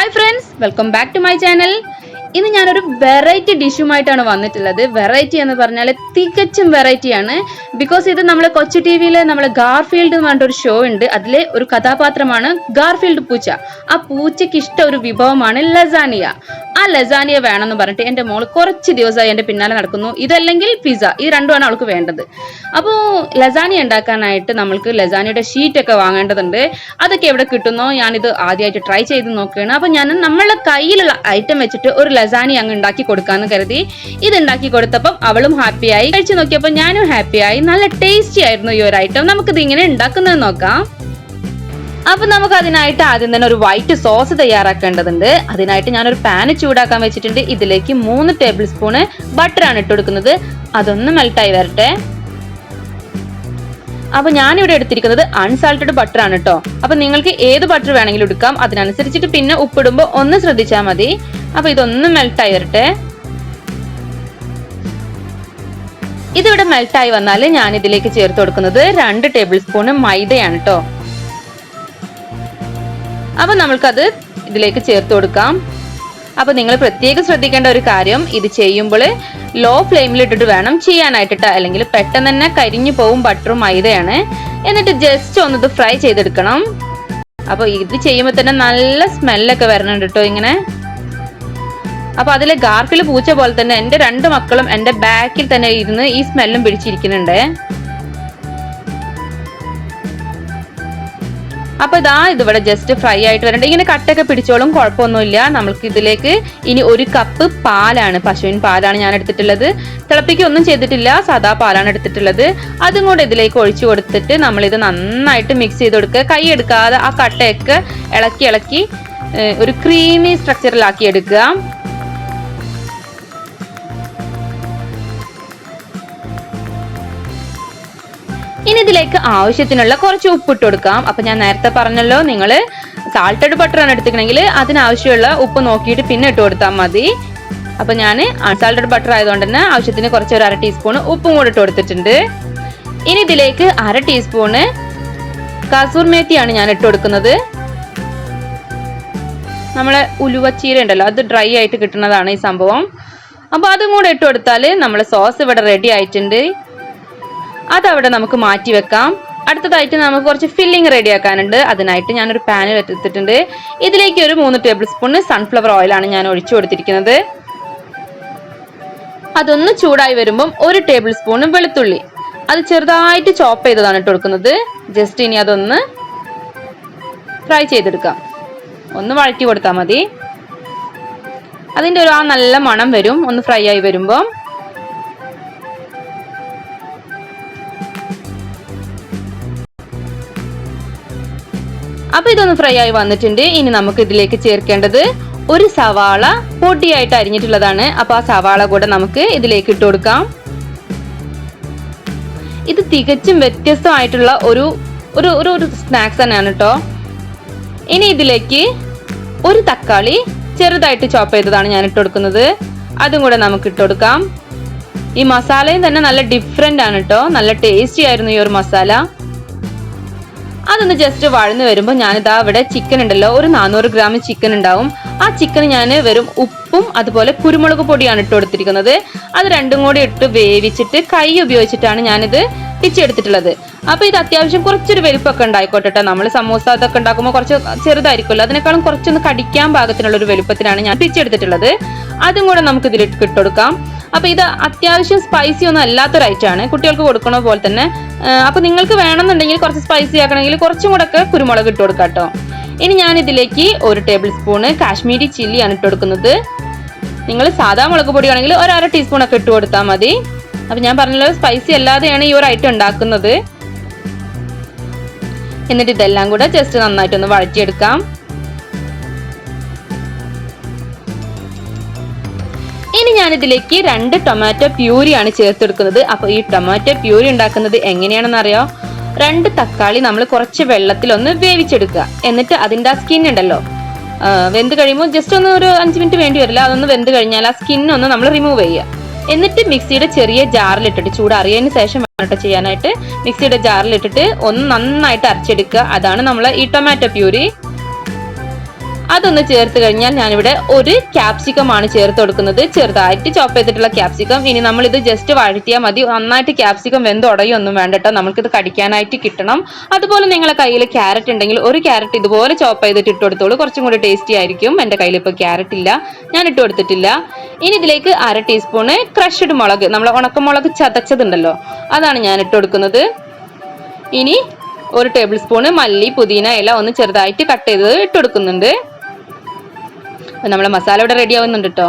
Hi friends, welcome back to my channel. ഇന്ന് ഞാനൊരു variety ഡിഷുമായിട്ടാണ് വന്നിട്ടുള്ളത്. വെറൈറ്റി എന്ന് പറഞ്ഞാൽ തികച്ചും വെറൈറ്റിയാണ്. ബിക്കോസ് ഇത് നമ്മൾ കൊച്ചു ടി വിയിൽ നമ്മൾ ഗാർഫീൽഡ് എന്ന് പറഞ്ഞിട്ടൊരു ഷോ ഉണ്ട്. അതിലെ ഒരു കഥാപാത്രമാണ് ഗാർഫീൽഡ് പൂച്ച. ആ പൂച്ചയ്ക്ക് ഇഷ്ട ഒരു വിഭവമാണ് ലസാനിയ. ആ ലസാനിയ വേണമെന്ന് പറഞ്ഞിട്ട് എൻ്റെ മോൾ കുറച്ച് ദിവസമായി എൻ്റെ പിന്നാലെ നടക്കുന്നു. ഇതല്ലെങ്കിൽ പിസ്സ, ഈ രണ്ടുമാണ് അവൾക്ക് വേണ്ടത്. അപ്പോൾ ലസാനിയ ഉണ്ടാക്കാനായിട്ട് നമ്മൾക്ക് ലസാനിയുടെ ഷീറ്റൊക്കെ വാങ്ങേണ്ടതുണ്ട്. അതൊക്കെ എവിടെ കിട്ടുന്നോ ഞാനിത് ആദ്യമായിട്ട് ട്രൈ ചെയ്ത് നോക്കുകയാണ്. അപ്പോൾ ഞാൻ നമ്മളുടെ കയ്യിലുള്ള ഐറ്റം വെച്ചിട്ട് ഒരു ലസാനി അങ്ങ് ഉണ്ടാക്കി കൊടുക്കാന്ന് കരുതി. ഇത് ഉണ്ടാക്കി കൊടുത്തപ്പം അവളും ഹാപ്പിയായി, കഴിച്ചു നോക്കിയപ്പോൾ ഞാനും ഹാപ്പിയായി. നല്ല ടേസ്റ്റി ആയിരുന്നു ഈ ഒരു ഐറ്റം. നമുക്കിത് ഇങ്ങനെ ഉണ്ടാക്കുന്നത് നോക്കാം. അപ്പൊ നമുക്ക് അതിനായിട്ട് ആദ്യം തന്നെ ഒരു വൈറ്റ് സോസ് തയ്യാറാക്കേണ്ടതുണ്ട്. അതിനായിട്ട് ഞാനൊരു പാന് ചൂടാക്കാൻ വെച്ചിട്ടുണ്ട്. ഇതിലേക്ക് 3 ടേബിൾ സ്പൂണ് ബട്ടറാണ് ഇട്ട് കൊടുക്കുന്നത്. അതൊന്ന് മെൽട്ടായി വരട്ടെ. അപ്പൊ ഞാനിവിടെ എടുത്തിരിക്കുന്നത് അൺസാൾട്ടഡ് ബട്ടർ ആണ് കേട്ടോ. അപ്പൊ നിങ്ങൾക്ക് ഏത് ബട്ടർ വേണമെങ്കിലും എടുക്കാം. അതിനനുസരിച്ചിട്ട് പിന്നെ ഉപ്പിടുമ്പോൾ ഒന്ന് ശ്രദ്ധിച്ചാൽ മതി. അപ്പൊ ഇതൊന്ന് മെൽട്ടായി വരട്ടെ. ഇതിവിടെ മെൽട്ടായി വന്നാൽ ഞാൻ ഇതിലേക്ക് ചേർത്ത് കൊടുക്കുന്നത് 2 ടേബിൾ സ്പൂണ് മൈദയാണ് കേട്ടോ. അപ്പൊ നമ്മൾക്കത് ഇതിലേക്ക് ചേർത്ത് കൊടുക്കാം. അപ്പൊ നിങ്ങൾ പ്രത്യേകം ശ്രദ്ധിക്കേണ്ട ഒരു കാര്യം, ഇത് ചെയ്യുമ്പോൾ ലോ ഫ്ലെയിമിൽ ഇട്ടിട്ട് വേണം ചെയ്യാനായിട്ടിട്ട്, അല്ലെങ്കിൽ പെട്ടെന്ന് തന്നെ കരിഞ്ഞു പോവും ബട്ടറും മൈദയാണ്. എന്നിട്ട് ജസ്റ്റ് ഒന്ന് ഇത് ഫ്രൈ ചെയ്തെടുക്കണം. അപ്പൊ ഇത് ചെയ്യുമ്പോൾ തന്നെ നല്ല സ്മെല്ലൊക്കെ വരണുണ്ട് കേട്ടോ ഇങ്ങനെ. അപ്പൊ അതിലെ ഗാർഫിൽ പൂച്ച പോലെ തന്നെ എൻ്റെ 2 മക്കളും എൻ്റെ ബാക്കിൽ തന്നെ ഇരുന്ന് ഈ സ്മെല്ലും പിടിച്ചിരിക്കുന്നുണ്ട്. അപ്പൊ ഇതിവിടെ ജസ്റ്റ് ഫ്രൈ ആയിട്ട് വരണ്ട. ഇങ്ങനെ കട്ടൊക്കെ പിടിച്ചോളും, കുഴപ്പമൊന്നുമില്ല. നമ്മൾക്ക് ഇതിലേക്ക് ഇനി 1 കപ്പ് പാലാണ്, പശുവിൻ പാലാണ് ഞാൻ എടുത്തിട്ടുള്ളത്. തിളപ്പിക്കൊന്നും ചെയ്തിട്ടില്ല, സാധാ പാലാണ് എടുത്തിട്ടുള്ളത്. അതും കൂടെ ഇതിലേക്ക് ഒഴിച്ചു കൊടുത്തിട്ട് നമ്മളിത് നന്നായിട്ട് മിക്സ് ചെയ്ത് കൊടുക്കുക. കൈ എടുക്കാതെ ആ കട്ടയൊക്കെ ഇളക്കി ഒരു ക്രീമി സ്ട്രക്ചറിലാക്കി എടുക്കുക. ഇനി ഇതിലേക്ക് ആവശ്യത്തിനുള്ള കുറച്ച് ഉപ്പിട്ട് കൊടുക്കാം. അപ്പൊ ഞാൻ നേരത്തെ പറഞ്ഞല്ലോ, നിങ്ങൾ സാൾട്ടഡ് ബട്ടറാണ് എടുത്തിട്ടുണ്ടെങ്കിൽ അതിനാവശ്യമുള്ള ഉപ്പ് നോക്കിയിട്ട് പിന്നെ ഇട്ട് കൊടുത്താൽ മതി. അപ്പൊ ഞാൻ അൺസാൾട്ടഡ് ബട്ടർ ആയതുകൊണ്ട് തന്നെ ആവശ്യത്തിന് കുറച്ച് ഒരു 1/2 ടീസ്പൂൺ ഉപ്പും കൂടെ ഇട്ട് കൊടുത്തിട്ടുണ്ട്. ഇനി ഇതിലേക്ക് 1/2 ടീസ്പൂണ് കസൂർ മേത്തിയാണ് ഞാൻ ഇട്ട് കൊടുക്കുന്നത്. നമ്മളെ ഉലുവച്ചീര ഉണ്ടല്ലോ, അത് ഡ്രൈ ആയിട്ട് കിട്ടുന്നതാണ് ഈ സംഭവം. അപ്പൊ അതും കൂടെ ഇട്ട് കൊടുത്താൽ നമ്മളെ സോസ് ഇവിടെ റെഡി ആയിട്ടുണ്ട്. അതവിടെ നമുക്ക് മാറ്റി വെക്കാം. അടുത്തതായിട്ട് നമുക്ക് കുറച്ച് ഫില്ലിംഗ് റെഡി ആക്കാനുണ്ട്. അതിനായിട്ട് ഞാനൊരു പാനിൽ എടുത്തിട്ടുണ്ട്. ഇതിലേക്ക് ഒരു 3 ടേബിൾ സ്പൂൺ സൺഫ്ലവർ ഓയിലാണ് ഞാൻ ഒഴിച്ചു കൊടുത്തിരിക്കുന്നത്. അതൊന്ന് ചൂടായി വരുമ്പം 1 ടേബിൾ സ്പൂൺ വെളുത്തുള്ളി, അത് ചെറുതായിട്ട് ചോപ്പ് ചെയ്തതാണ് ഇട്ട് കൊടുക്കുന്നത്. ജസ്റ്റ് ഇനി അതൊന്ന് ഫ്രൈ ചെയ്തെടുക്കാം. ഒന്ന് വഴറ്റി കൊടുത്താൽ മതി. അതിൻ്റെ ഒരു നല്ല മണം വരും ഒന്ന് ഫ്രൈ ആയി വരുമ്പം. അപ്പൊ ഇതൊന്ന് ഫ്രൈ ആയി വന്നിട്ടുണ്ട്. ഇനി നമുക്ക് ഇതിലേക്ക് ചേർക്കേണ്ടത് 1 സവാള പൊടിയായിട്ട് അരിഞ്ഞിട്ടുള്ളതാണ്. അപ്പൊ ആ സവാള കൂടെ നമുക്ക് ഇതിലേക്ക് ഇട്ട് കൊടുക്കാം. ഇത് തികച്ചും വ്യത്യസ്തമായിട്ടുള്ള ഒരു സ്നാക്സ് തന്നെയാണ് കേട്ടോ. ഇനി ഇതിലേക്ക് 1 തക്കാളി ചെറുതായിട്ട് ചോപ്പ് ചെയ്തതാണ് ഞാൻ ഇട്ട് കൊടുക്കുന്നത്. അതും കൂടെ നമുക്ക് ഇട്ട് കൊടുക്കാം. ഈ മസാലയും തന്നെ നല്ല ഡിഫറെന്റ് ആണ് കേട്ടോ. നല്ല ടേസ്റ്റി ആയിരുന്നു ഈ ഒരു മസാല. അതൊന്ന് ജസ്റ്റ് വഴന്ന് വരുമ്പോൾ ഞാനിതാ ഇവിടെ ചിക്കൻ ഉണ്ടല്ലോ, ഒരു 400 ഗ്രാം ചിക്കൻ ഉണ്ടാവും. ആ ചിക്കൻ ഞാൻ വെറും ഉപ്പും അതുപോലെ കുരുമുളക് പൊടിയാണ് ഇട്ട് കൊടുത്തിരിക്കുന്നത്. അത് രണ്ടും കൂടി ഇട്ട് വേവിച്ചിട്ട് കൈ ഉപയോഗിച്ചിട്ടാണ് ഞാനിത് പിച്ചെടുത്തിട്ടുള്ളത്. അപ്പൊ ഇത് അത്യാവശ്യം കുറച്ചൊരു വലുപ്പമൊക്കെ ഉണ്ടായിക്കോട്ടെ. നമ്മൾ സമൂസ അതൊക്കെ ഉണ്ടാക്കുമ്പോൾ കുറച്ച് ചെറുതായിരിക്കുമല്ലോ, അതിനേക്കാളും കുറച്ചൊന്ന് കടിക്കാൻ പാകത്തിനുള്ള ഒരു വലുപ്പത്തിലാണ് ഞാൻ പിച്ചെടുത്തിട്ടുള്ളത്. അതും കൂടെ നമുക്ക് ഇതിൽ ഇട്ടുകൊടുക്കാം. അപ്പൊ ഇത് അത്യാവശ്യം സ്പൈസി ഒന്നും അല്ലാത്തൊരു ഐറ്റമാണ്, കുട്ടികൾക്ക് കൊടുക്കണ പോലെ തന്നെ. അപ്പൊ നിങ്ങൾക്ക് വേണമെന്നുണ്ടെങ്കിൽ കുറച്ച് സ്പൈസി ആക്കണമെങ്കിൽ കുറച്ചും കൂടെ ഒക്കെ കുരുമുളക് ഇട്ട് കൊടുക്കാം കേട്ടോ. ഇനി ഞാൻ ഇതിലേക്ക് 1 ടേബിൾ സ്പൂണ് കാശ്മീരി ചില്ലിയാണ് ഇട്ട് കൊടുക്കുന്നത്. നിങ്ങൾ സാധാ മുളക് പൊടിയാണെങ്കിൽ ഒരു 1/2 ടീസ്പൂൺ ഒക്കെ ഇട്ട് കൊടുത്താൽ മതി. അപ്പൊ ഞാൻ പറഞ്ഞല്ലോ, സ്പൈസി അല്ലാതെയാണ് ഈ ഒരു ഐറ്റം ഉണ്ടാക്കുന്നത്. എന്നിട്ട് ഇതെല്ലാം കൂടെ ജസ്റ്റ് നന്നായിട്ടൊന്ന് വഴറ്റിയെടുക്കാം. ഇനി ഞാൻ ഇതിലേക്ക് 2 ടൊമാറ്റോ പ്യൂരിയാണ് ചേർത്തെടുക്കുന്നത്. അപ്പൊ ഈ ടൊമാറ്റോ പ്യൂരി ഉണ്ടാക്കുന്നത് എങ്ങനെയാണെന്ന് അറിയോ? 2 തക്കാളി നമ്മൾ കുറച്ച് വെള്ളത്തിലൊന്ന് വേവിച്ചെടുക്കുക. എന്നിട്ട് അതിൻ്റെ ആ സ്കിൻ ഉണ്ടല്ലോ, വെന്ത് കഴിയുമ്പോൾ ജസ്റ്റ് ഒന്ന് ഒരു 5 മിനിറ്റ് വേണ്ടി വരില്ല, അതൊന്ന് വെന്ത് കഴിഞ്ഞാൽ ആ സ്കിന്നൊന്ന് നമ്മൾ റിമൂവ് ചെയ്യുക. എന്നിട്ട് മിക്സിയുടെ ചെറിയ ജാറിലിട്ടിട്ട്, ചൂടറിയതിന് ശേഷം വേണം ചെയ്യാനായിട്ട്, മിക്സിയുടെ ജാറിലിട്ടിട്ട് ഒന്ന് നന്നായിട്ട് അരച്ചെടുക്കുക. അതാണ് നമ്മൾ ഈ ടൊമാറ്റോ പ്യൂരി. അതൊന്ന് ചേർത്ത് കഴിഞ്ഞാൽ ഞാനിവിടെ ഒരു ക്യാപ്സിക്കം ആണ് ചേർത്ത് കൊടുക്കുന്നത്, ചെറുതായിട്ട് ചോപ്പ് ചെയ്തിട്ടുള്ള ക്യാപ്സിക്കം. ഇനി നമ്മൾ ഇത് ജസ്റ്റ് വഴറ്റിയാൽ മതി, നന്നായിട്ട് ക്യാപ്സിക്കം വെന്തുടയൊന്നും വേണ്ട കേട്ടോ, നമുക്കിത് കടിക്കാനായിട്ട് കിട്ടണം. അതുപോലെ നിങ്ങളെ കയ്യിൽ ക്യാരറ്റ് ഉണ്ടെങ്കിൽ ഒരു ക്യാരറ്റ് ഇതുപോലെ ചോപ്പ് ചെയ്തിട്ട് ഇട്ട് കൊടുത്തോളൂ, കുറച്ചും കൂടി ടേസ്റ്റി ആയിരിക്കും. എൻ്റെ കയ്യിൽ ഇപ്പോൾ ക്യാരറ്റ് ഇല്ല, ഞാൻ ഇട്ട് കൊടുത്തിട്ടില്ല. ഇനി ഇതിലേക്ക് 1/2 ടീസ്പൂണ് ക്രഷ്ഡ് മുളക്, നമ്മൾ ഉണക്കമുളക് ചതച്ചതുണ്ടല്ലോ, അതാണ് ഞാൻ ഇട്ട് കൊടുക്കുന്നത്. ഇനി 1 ടേബിൾ സ്പൂണ് മല്ലി പുതിന ഇല ഒന്ന് ചെറുതായിട്ട് കട്ട് ചെയ്തത് ഇട്ട് കൊടുക്കുന്നുണ്ട്. നമ്മളെ മസാല ഇവിടെ റെഡി ആവുന്നുണ്ട് കേട്ടോ.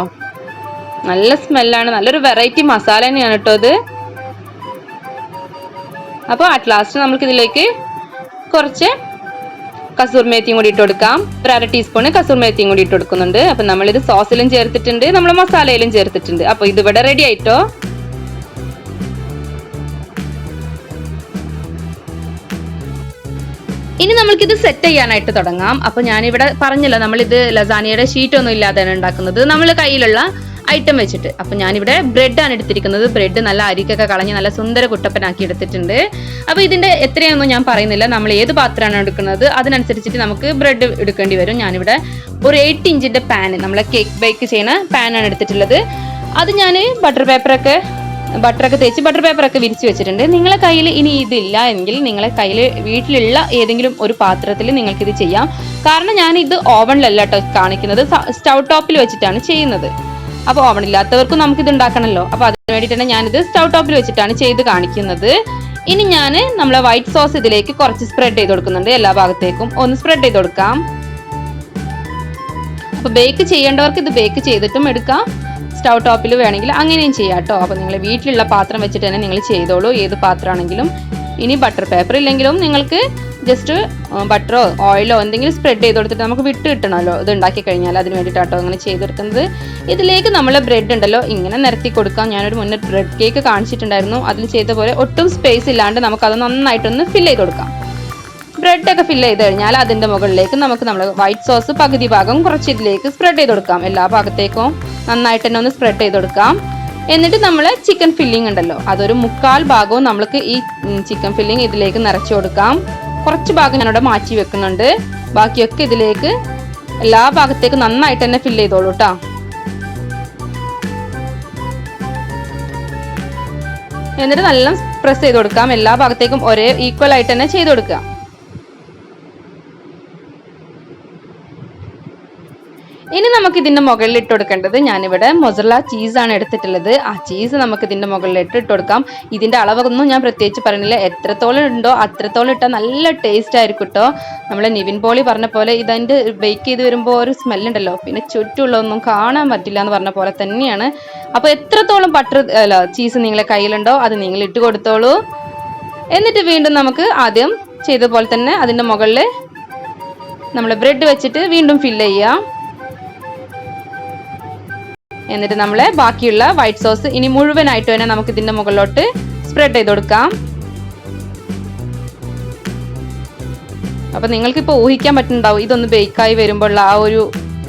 നല്ല സ്മെല്ലാണ്, നല്ലൊരു വെറൈറ്റി മസാല തന്നെയാണ് കേട്ടോ ഇത്. അപ്പോൾ അറ്റ് ലാസ്റ്റ് നമുക്ക് ഇതിലേക്ക് കുറച്ച് കസൂർ മേത്തിയും കൂടി ഇട്ട് കൊടുക്കാം. 1/2 ടീസ്പൂണ് കസൂർ മേത്തിയും കൂടി ഇട്ട് കൊടുക്കുന്നുണ്ട്. അപ്പൊ നമ്മളിത് സോസിലും ചേർത്തിട്ടുണ്ട്, നമ്മൾ മസാലയിലും ചേർത്തിട്ടുണ്ട്. അപ്പൊ ഇതിവിടെ റെഡി ആയിട്ടോ. ഇനി നമ്മൾക്കിത് സെറ്റ് ചെയ്യാനായിട്ട് തുടങ്ങാം. അപ്പൊ ഞാനിവിടെ പറഞ്ഞല്ലോ, നമ്മളിത് ലസാനിയുടെ ഷീറ്റ് ഒന്നും ഇല്ലാതെയാണ് ഉണ്ടാക്കുന്നത്, നമ്മൾ കയ്യിലുള്ള ഐറ്റം വെച്ചിട്ട്. അപ്പൊ ഞാനിവിടെ ബ്രെഡാണ് എടുത്തിരിക്കുന്നത്. ബ്രെഡ് നല്ല അരിക്കൊക്കെ കളഞ്ഞ് നല്ല സുന്ദര കുട്ടപ്പനാക്കി എടുത്തിട്ടുണ്ട്. അപ്പൊ ഇതിന്റെ എത്രയൊന്നും ഞാൻ പറയുന്നില്ല, നമ്മൾ ഏത് പാത്രമാണ് എടുക്കുന്നത് അതിനനുസരിച്ചിട്ട് നമുക്ക് ബ്രെഡ് എടുക്കേണ്ടി വരും. ഞാനിവിടെ ഒരു 8 ഇഞ്ചിന്റെ പാൻ, നമ്മളെ കേക്ക് ബേക്ക് ചെയ്യുന്ന പാനാണ് എടുത്തിട്ടുള്ളത്. അത് ഞാൻ ബട്ടറൊക്കെ തേച്ച് ബട്ടർ പേപ്പറൊക്കെ വിരിച്ച് വെച്ചിട്ടുണ്ട്. നിങ്ങളെ കയ്യിൽ ഇനി ഇതില്ല എങ്കിൽ നിങ്ങളെ കയ്യിൽ വീട്ടിലുള്ള ഏതെങ്കിലും ഒരു പാത്രത്തിൽ നിങ്ങൾക്കിത് ചെയ്യാം. കാരണം ഞാൻ ഇത് ഓവണിലല്ല കേട്ടോ കാണിക്കുന്നത്, സ്റ്റൗ ടോപ്പിൽ വെച്ചിട്ടാണ് ചെയ്യുന്നത്. അപ്പോൾ ഓവൺ ഇല്ലാത്തവർക്കും നമുക്കിത് ഉണ്ടാക്കണമല്ലോ, അപ്പോൾ അതിന് വേണ്ടിയിട്ടാണ് ഞാനിത് സ്റ്റൗ ടോപ്പിൽ വെച്ചിട്ടാണ് ചെയ്ത് കാണിക്കുന്നത്. ഇനി ഞാൻ നമ്മളെ വൈറ്റ് സോസ് ഇതിലേക്ക് കുറച്ച് സ്പ്രെഡ് ചെയ്ത് കൊടുക്കുന്നുണ്ട്, എല്ലാ ഭാഗത്തേക്കും ഒന്ന് സ്പ്രെഡ് ചെയ്ത് കൊടുക്കാം. അപ്പോൾ ബേക്ക് ചെയ്യേണ്ടവർക്ക് ഇത് ബേക്ക് ചെയ്തിട്ടും എടുക്കാം, സ്റ്റൗ ടോപ്പിൽ വേണമെങ്കിൽ അങ്ങനെയും ചെയ്യാം കേട്ടോ. അപ്പോൾ നിങ്ങൾ വീട്ടിലുള്ള പാത്രം വെച്ചിട്ട് തന്നെ നിങ്ങൾ ചെയ്തോളൂ, ഏത് പാത്രമാണെങ്കിലും. ഇനി ബട്ടർ പേപ്പർ ഇല്ലെങ്കിലും നിങ്ങൾക്ക് ജസ്റ്റ് ബട്ടറോ ഓയിലോ എന്തെങ്കിലും സ്പ്രെഡ് ചെയ്ത് കൊടുത്തിട്ട് നമുക്ക് വിട്ട് കിട്ടണമല്ലോ ഇത് ഉണ്ടാക്കി കഴിഞ്ഞാൽ, അതിന് വേണ്ടിയിട്ടാട്ടോ അങ്ങനെ ചെയ്തെടുക്കുന്നത്. ഇതിലേക്ക് നമ്മൾ ബ്രെഡ് ഉണ്ടല്ലോ ഇങ്ങനെ നിരത്തി കൊടുക്കാം. ഞാനൊരു മുന്നേ ബ്രെഡ് കേക്ക് കാണിച്ചിട്ടുണ്ടായിരുന്നു, അതിൽ ചെയ്ത പോലെ ഒട്ടും സ്പേസ് ഇല്ലാണ്ട് നമുക്കത് നന്നായിട്ടൊന്ന് ഫില്ല് ചെയ്ത് കൊടുക്കാം. ബ്രെഡൊക്കെ ഫില്ല് ചെയ്ത് കഴിഞ്ഞാൽ അതിൻ്റെ മുകളിലേക്ക് നമുക്ക് നമ്മൾ വൈറ്റ് സോസ് പകുതി ഭാഗം കുറച്ച് ഇതിലേക്ക് സ്പ്രെഡ് ചെയ്ത് കൊടുക്കാം. എല്ലാ ഭാഗത്തേക്കും നന്നായിട്ട് തന്നെ ഒന്ന് സ്പ്രെഡ് ചെയ്ത് കൊടുക്കാം. എന്നിട്ട് നമ്മൾ ചിക്കൻ ഫില്ലിംഗ് ഉണ്ടല്ലോ, അതൊരു 1/4 ഭാഗവും നമ്മൾക്ക് ഈ ചിക്കൻ ഫില്ലിംഗ് ഇതിലേക്ക് നിറച്ചു കൊടുക്കാം. കുറച്ച് ഭാഗം ഞാനിവിടെ മാറ്റി വെക്കുന്നുണ്ട്, ബാക്കിയൊക്കെ ഇതിലേക്ക് എല്ലാ ഭാഗത്തേക്കും നന്നായിട്ട് തന്നെ ഫില്ല് ചെയ്തോളൂ കേട്ടോ. എന്നിട്ട് നല്ല പ്രസ് ചെയ്ത് കൊടുക്കാം, എല്ലാ ഭാഗത്തേക്കും ഒരേ ഈക്വൽ ആയിട്ട് തന്നെ ചെയ്ത് കൊടുക്കാം. ഇനി നമുക്ക് ഇതിന്റെ മുകളിൽ ഇട്ട് കൊടുക്കേണ്ടത്, ഞാനിവിടെ മൊസറല്ല ചീസാണ് എടുത്തിട്ടുള്ളത്. ആ ചീസ് നമുക്ക് ഇതിന്റെ മുകളിൽ ഇട്ട് കൊടുക്കാം. ഇതിന്റെ അളവൊന്നും ഞാൻ പ്രത്യേകിച്ച് പറയുന്നില്ല, എത്രത്തോളം ഉണ്ടോ അത്രത്തോളം ഇട്ടാൽ നല്ല ടേസ്റ്റ് ആയിരിക്കും കേട്ടോ. നമ്മളെ നിവിൻ പോളി പറഞ്ഞ പോലെ ഇതിന്റെ ബേക്ക് ചെയ്ത് വരുമ്പോൾ ഒരു സ്മെല്ലുണ്ടല്ലോ, പിന്നെ ചുറ്റുള്ളതൊന്നും കാണാൻ പറ്റില്ല എന്ന് പറഞ്ഞ പോലെ തന്നെയാണ്. അപ്പോൾ എത്രത്തോളം ചീസ് നിങ്ങളെ കയ്യിലുണ്ടോ അത് നിങ്ങൾ ഇട്ട് കൊടുത്തോളൂ. എന്നിട്ട് വീണ്ടും നമുക്ക് ആദ്യം ചെയ്ത പോലെ തന്നെ അതിന്റെ മുകളിൽ നമ്മൾ ബ്രെഡ് വെച്ചിട്ട് വീണ്ടും ഫില്ല് ചെയ്യാം. എന്നിട്ട് നമ്മൾ ബാക്കിയുള്ള വൈറ്റ് സോസ് ഇനി മുഴുവനായിട്ട് തന്നെ നമുക്ക് ഇതിന്റെ മുകളിലോട്ട് സ്പ്രെഡ് ചെയ്ത് കൊടുക്കാം. അപ്പൊ നിങ്ങൾക്കിപ്പോൾ ഊഹിക്കാൻ പറ്റുന്നുണ്ടാവും ഇതൊന്ന് ബേക്കായി വരുമ്പോൾ ആ ഒരു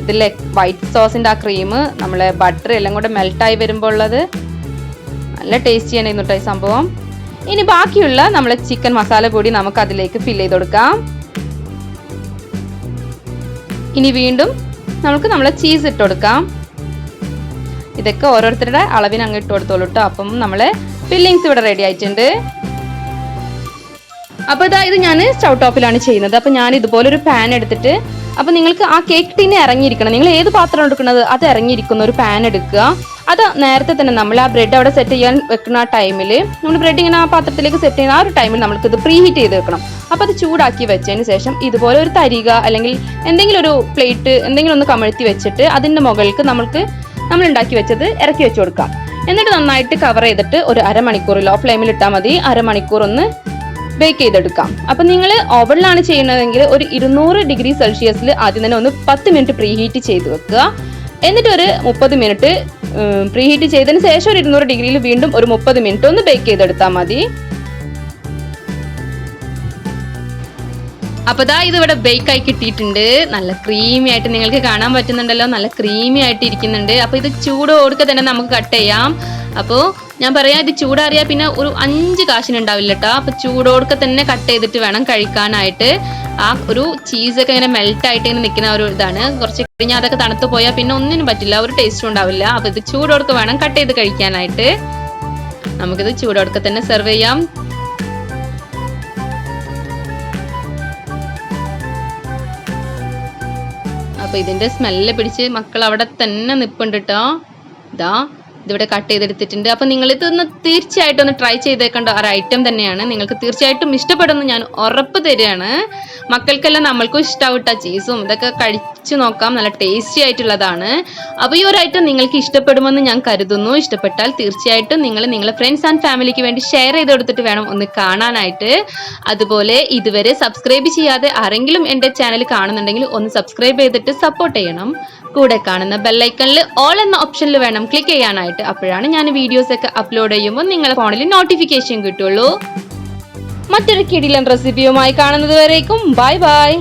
ഇതിലെ വൈറ്റ് സോസിന്റെ ആ ക്രീം നമ്മളെ ബട്ടർ എല്ലാം കൂടെ മെൽട്ടായി വരുമ്പോൾ ഉള്ളത് നല്ല ടേസ്റ്റിയാണ് കേട്ടോ ഈ സംഭവം. ഇനി ബാക്കിയുള്ള നമ്മളെ ചിക്കൻ മസാല പൊടി നമുക്ക് അതിലേക്ക് ഫില്ല് ചെയ്ത് കൊടുക്കാം. ഇനി വീണ്ടും നമുക്ക് നമ്മളെ ചീസ് ഇട്ട് കൊടുക്കാം. ഇതൊക്കെ ഓരോരുത്തരുടെ അളവിന് അങ്ങ് ഇട്ട് കൊടുത്തോളൂ കേട്ടോ. അപ്പം നമ്മളെ ഫില്ലിങ്സ് ഇവിടെ റെഡി ആയിട്ടുണ്ട്. അപ്പോൾ ഇത് ഞാൻ സ്റ്റൗ ടോപ്പിലാണ് ചെയ്യുന്നത്. അപ്പോൾ ഞാൻ ഇതുപോലെ ഒരു പാൻ എടുത്തിട്ട്, അപ്പോൾ നിങ്ങൾക്ക് ആ കേക്ക് ടീനെ ഇറങ്ങിയിരിക്കണം, നിങ്ങൾ ഏത് പാത്രം എടുക്കുന്നത് അത് ഇറങ്ങിയിരിക്കുന്ന ഒരു പാൻ എടുക്കുക. അത് നേരത്തെ തന്നെ നമ്മൾ ആ ബ്രെഡ് അവിടെ സെറ്റ് ചെയ്യാൻ വെക്കുന്ന ആ ടൈമിൽ നമ്മൾ ബ്രെഡ് ഇങ്ങനെ ആ പാത്രത്തിലേക്ക് സെറ്റ് ചെയ്യുന്ന ആ ഒരു ടൈമിൽ നമ്മൾക്ക് ഇത് പ്രീ ഹീറ്റ് ചെയ്ത് വെക്കണം. അപ്പോൾ അത് ചൂടാക്കി വെച്ചതിന് ശേഷം ഇതുപോലെ ഒരു തരിക അല്ലെങ്കിൽ എന്തെങ്കിലും ഒരു പ്ലേറ്റ് എന്തെങ്കിലും ഒന്ന് കമഴ്ത്തി വെച്ചിട്ട് അതിൻ്റെ മുകളിലേക്ക് നമ്മൾ ഉണ്ടാക്കി വെച്ചത് ഇറക്കി വെച്ച് കൊടുക്കാം. എന്നിട്ട് നന്നായിട്ട് കവർ ചെയ്തിട്ട് ഒരു അരമണിക്കൂർ ലോ ഫ്ലെയിമിൽ ഇട്ടാൽ മതി, അരമണിക്കൂർ ഒന്ന് ബേക്ക് ചെയ്തെടുക്കാം. അപ്പം നിങ്ങൾ ഓവനിലാണ് ചെയ്യുന്നതെങ്കിൽ ഒരു 200 ഡിഗ്രി സെൽഷ്യസിൽ ആദ്യം തന്നെ ഒന്ന് 10 മിനിറ്റ് പ്രീ ഹീറ്റ് ചെയ്ത് വെക്കുക. എന്നിട്ട് ഒരു 30 മിനിറ്റ് പ്രീ ഹീറ്റ് ചെയ്തതിന് ശേഷം ഒരു 200 ഡിഗ്രിയിൽ വീണ്ടും ഒരു 30 മിനിറ്റ് ഒന്ന് ബേക്ക് ചെയ്തെടുത്താൽ മതി. അപ്പോൾ ഇത് ഇവിടെ ബേക്ക് ആയി കിട്ടിയിട്ടുണ്ട്. നല്ല ക്രീമി ആയിട്ട് നിങ്ങൾക്ക് കാണാൻ പറ്റുന്നുണ്ടല്ലോ, നല്ല ക്രീമി ആയിട്ട് ഇരിക്കുന്നുണ്ട്. അപ്പോൾ ഇത് ചൂടോടുക്കെ തന്നെ നമുക്ക് കട്ട് ചെയ്യാം. അപ്പോൾ ഞാൻ പറയാം, ഇത് ചൂടാറിയാൽ പിന്നെ ഒരു 5 കാശിനുണ്ടാവില്ല കേട്ടോ. അപ്പോൾ ചൂടോടുക്കെ തന്നെ കട്ട് ചെയ്തിട്ട് വേണം കഴിക്കാനായിട്ട്. ആ ഒരു ചീസൊക്കെ ഇങ്ങനെ മെൽറ്റ് ആയിട്ട് ഇങ്ങനെ നിൽക്കുന്ന ഒരു ഇതാണ്. കുറച്ച് കഴിഞ്ഞാൽ അതൊക്കെ തണുത്ത് പോയാൽ പിന്നെ ഒന്നിനും പറ്റില്ല, ഒരു ടേസ്റ്റും ഉണ്ടാവില്ല. അപ്പൊ ഇത് ചൂടോടൊക്കെ വേണം കട്ട് ചെയ്ത് കഴിക്കാനായിട്ട്. നമുക്കിത് ചൂടോടൊക്കെ തന്നെ സെർവ് ചെയ്യാം. അപ്പൊ ഇതിന്റെ സ്മെല്ല് പിടിച്ച് മക്കൾ അവിടെ തന്നെ നിപ്പുണ്ട് കേട്ടോ. ഇതാ ഇതിവിടെ കട്ട് ചെയ്തെടുത്തിട്ടുണ്ട്. അപ്പൊ നിങ്ങൾ ഇതൊന്ന് തീർച്ചയായിട്ടും ഒന്ന് ട്രൈ ചെയ്തേക്കേണ്ട ഒരു ഐറ്റം തന്നെയാണ്. നിങ്ങൾക്ക് തീർച്ചയായിട്ടും ഇഷ്ടപ്പെടുമെന്ന് ഞാൻ ഉറപ്പ് തരികയാണ്. മക്കൾക്കെല്ലാം നമ്മൾക്കും ഇഷ്ടാവിട്ട ചീസും ഇതൊക്കെ കഴിച്ചു നോക്കാം, നല്ല ടേസ്റ്റി ആയിട്ടുള്ളതാണ്. അപ്പൊ ഈ ഒരു ഐറ്റം നിങ്ങൾക്ക് ഇഷ്ടപ്പെടുമെന്ന് ഞാൻ കരുതുന്നു. ഇഷ്ടപ്പെട്ടാൽ തീർച്ചയായിട്ടും നിങ്ങൾ നിങ്ങളുടെ ഫ്രണ്ട്സ് ആൻഡ് ഫാമിലിക്ക് വേണ്ടി ഷെയർ ചെയ്ത് കൊടുത്തിട്ട് വേണം ഒന്ന് കാണാനായിട്ട്. അതുപോലെ ഇതുവരെ സബ്സ്ക്രൈബ് ചെയ്യാതെ ആരെങ്കിലും എൻ്റെ ചാനൽ കാണുന്നുണ്ടെങ്കിൽ ഒന്ന് സബ്സ്ക്രൈബ് ചെയ്തിട്ട് സപ്പോർട്ട് ചെയ്യണം. കൂടെ കാണുന്ന ബെല്ലൈക്കണിൽ ഓൾ എന്ന ഓപ്ഷനിൽ വേണം ക്ലിക്ക് ചെയ്യാനായിട്ട്. അപ്പോഴാണ് ഞാൻ വീഡിയോസ് ഒക്കെ അപ്ലോഡ് ചെയ്യുമ്പോൾ നിങ്ങളുടെ ഫോണിൽ നോട്ടിഫിക്കേഷൻ കിട്ടുള്ളൂ. മറ്റൊരു കിടിലൻ റെസിപ്പിയുമായി കാണുന്നത് വരേക്കും ബൈ ബൈ.